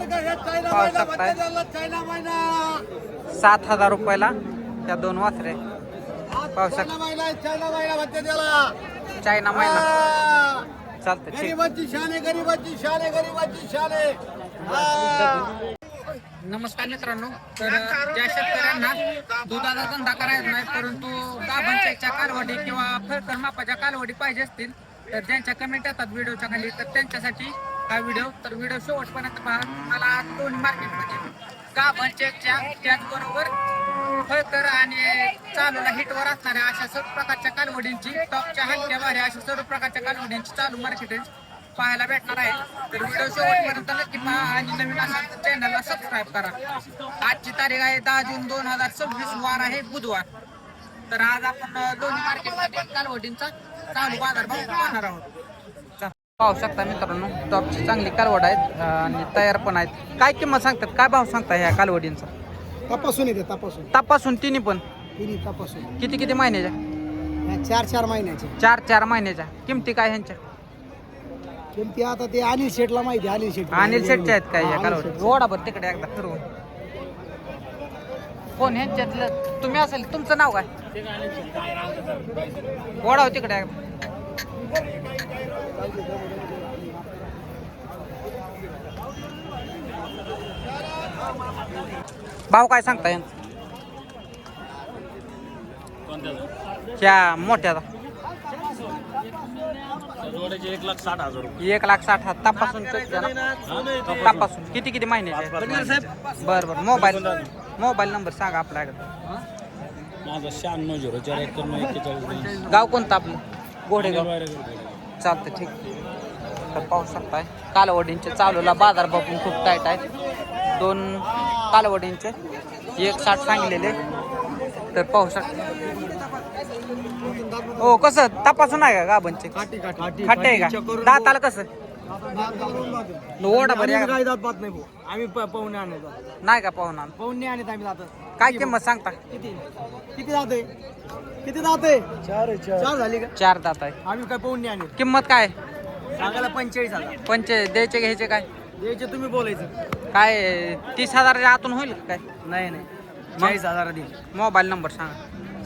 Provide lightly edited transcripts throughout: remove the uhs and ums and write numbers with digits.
पाहू शकताय 7,000 रुपयाला त्या दोन वासरे पाहू शकता. चायना महिना चालतं. गरीबाची शान आहे, गरीबाची शान आहे, गरीबाची शान आहे. नमस्कार मित्रांनो. तर ज्या शेतकऱ्यांना दुधाचा धंदा करायचा नाही परंतु गाभांच्या कालवडी किंवा फरकर मापाच्या कालवडी पाहिजे असतील तर ज्यांच्या कमेंट येतात व्हिडिओच्या खाली तर त्यांच्यासाठी हा व्हिडिओ. तर व्हिडिओ शेवटपर्यंत पहा. मला दोन मार्केटमध्ये गाभांच्या त्याचबरोबर फळकर आणि चालूला हिटवर असणाऱ्या अशा सर्व प्रकारच्या कालवडींची टॉपच्या हलक्या भाऱ्या अशा सर्व प्रकारच्या कालवडींची चालू मार्केट पाहायला भेटणार आहे. तर व्हिडिओ शेवटपर्यंत नक्की पहा आणि नवीन असेल तर चॅनलला सबस्क्राईब करा. आजची तारीख आहे 10 जून 2026, वार आहे बुधवार. तर आज आपण दोन्ही मार्केटमध्ये कालवडींचा चालू बाजारभाव पाहणार आहोत. पाहू शकता मित्रांनो टॉपची चांगली कालवड आहेत आणि तयार पण आहेत. काय किंमत सांगतात, काय भाव सांगता ह्या कालवडींचा? तपासून येते, तपासून तिन्ही पण तपासून. किती महिन्याच्या? 4 महिन्याचे. 4 महिन्याच्या. किमती काय ह्यांच्या? किमती आता ते अनिल शेठला माहिती. अनिल शेटच्या आहेत काय या कालवडी? रोडावर तिकडे एकदा फिरवून. कोण ह्यांच्यातलं तुम्ही असेल? तुमचं नाव काय? ओढाव तिकडे एकदा. भाव काय सांगता यांचा? ह्या मोठ्याचा 1,60,000 रुपये. 1,60,000. तपासून तपासून किती महिन्याचे? बरं. मोबाईल नंबर सांगा आपल्याकडे. माझा 96044141. गाव कोणतं आपलं? गोडेगाव. चालतं ठीक. तर पाहू शकताय कालवडींचे चालूला बाजार बघून खूप टाईट आहे. 2 कालवडींचे 1,60 सांगलेले. तर पाहू शकता. हो कसं तपासून आहे का गाभांचे? खाटे आहे का? दाताला कसं? ओढा बरी काही दात पाहत नाही भाऊ. आम्ही पाहुणे आणत नाही का पाहुणा? पाहुणे आणत आम्ही जात. काय किंमत सांगता? किती दात आहे? 4 झाली का? 4 दात आहे. आम्ही काय पाहुणे आणत. किंमत काय? सांगायला 45,000. 45 द्यायचे घ्यायचे काय? द्यायचे तुम्ही बोलायचं. काय 30,000च्या आतून होईल का काय? नाही 40,000 देईल. मोबाईल नंबर सांगा.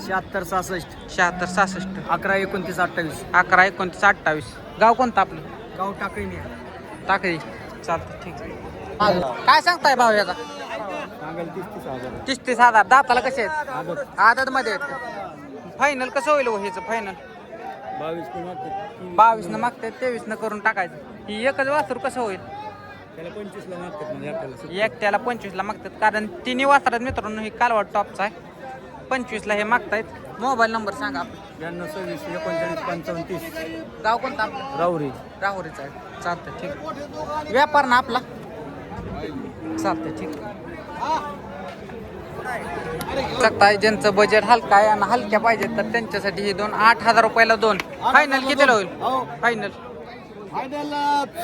7666 7666 112928. 112928. गाव कोणतं आपलं? गाव टाकळी. टाकळी. चालतं ठीक आहे. काय सांगताय भाव याचा? सांगायला 30,000. 30,000. दाताला कसे आहेत? आदत मध्ये आहेत. फायनल कसं होईल हो ह्याचं? फायनल 22 न मागतात 23 न करून टाकायचं. ही एकच वासरू कसं होईल? त्याला 25ला मागतात म्हणजे आपल्याला. एकट्याला 25ला मागतात कारण तिन्ही वासरात मित्रांनो ही कालवड टॉपचा आहे. 25ला हे मागतायत. मोबाईल नंबर सांगा आपला. 92 26 39 55 30. गाव कोणतं आपलं? राहुरीचं आहे. चालतं ठीक. व्यापार ना आपला? चालतं ठीक. शकताय ज्यांचं बजेट हलका आहे आणि हलक्या पाहिजे तर त्यांच्यासाठी ही 8,000 रुपयाला 2. फायनल कितीला होईल? फायनल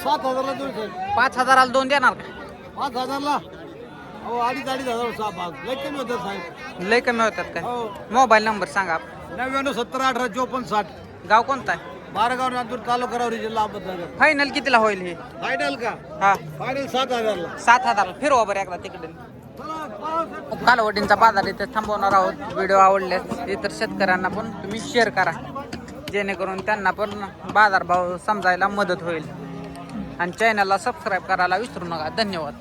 7,000ला देऊ. 5,000ला 2 देणार का? 5,000ला. हो 2,500 साहेब. लय कमी होतात साहेब. लय कमी होतात काय? मोबाईल नंबर सांगा आपला. 99 70 18 54 60. गाव कोणतं आहे? बारगाव नांदूर तालुका राहुरी जिल्हा अहमदनगर. फायनल कितीला होईल हे? फायनल का? हा फायनल 7,000ला. 7,000ला. फिरवा बरं एकदा तिकडे. कालवडींचा बाजार इथे थांबवणार आहोत. व्हिडिओ आवडल्यास इतर शेतकऱ्यांना पण तुम्ही शेअर करा जेणेकरून त्यांना पण बाजारभाव समजायला मदत होईल आणि चॅनलला सबस्क्राईब करायला विसरू नका. धन्यवाद.